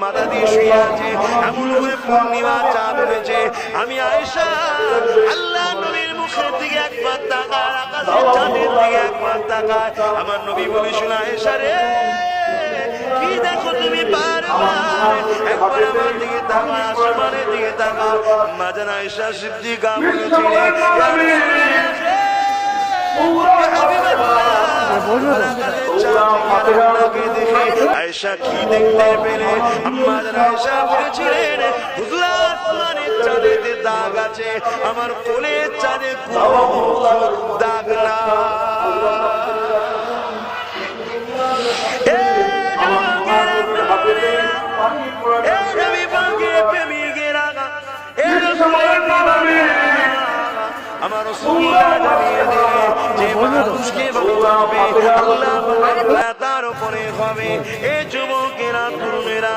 মাথা দিয়ে শুয়ে আছে, এমন করে পূর্ণিমা চাঁদ উঠেছে। আমি আয়েশা আল্লাহ নবীর মুখের দিকে একবার তাকায়, আকাশের চাঁদের দিকে একবার তাকায়। আমার নবী বলে, শোনা আয়েশা রে, কি দেখো তুমি? বারবার একবার আমার দিকে তাকায়, আসমানের দিকে তাকাও। মা জান আয়েশা সিদ্দিকা বলেছিলেন, আয়েশা কি দেখতে পেলে? আম্মা জান আয়েশা বলেছিলেন, হুজুর আসমানের চাঁদেতে দাগ আছে, আমার কোলের চাঁদে কোনো দাগ না। আমার রাসূলুল্লাহ জানিয়ে দিলেন যে মানুষকে ভালোবাসবে আল্লাহ তার উপরে হবে। এ যুবকেরা, তরুণেরা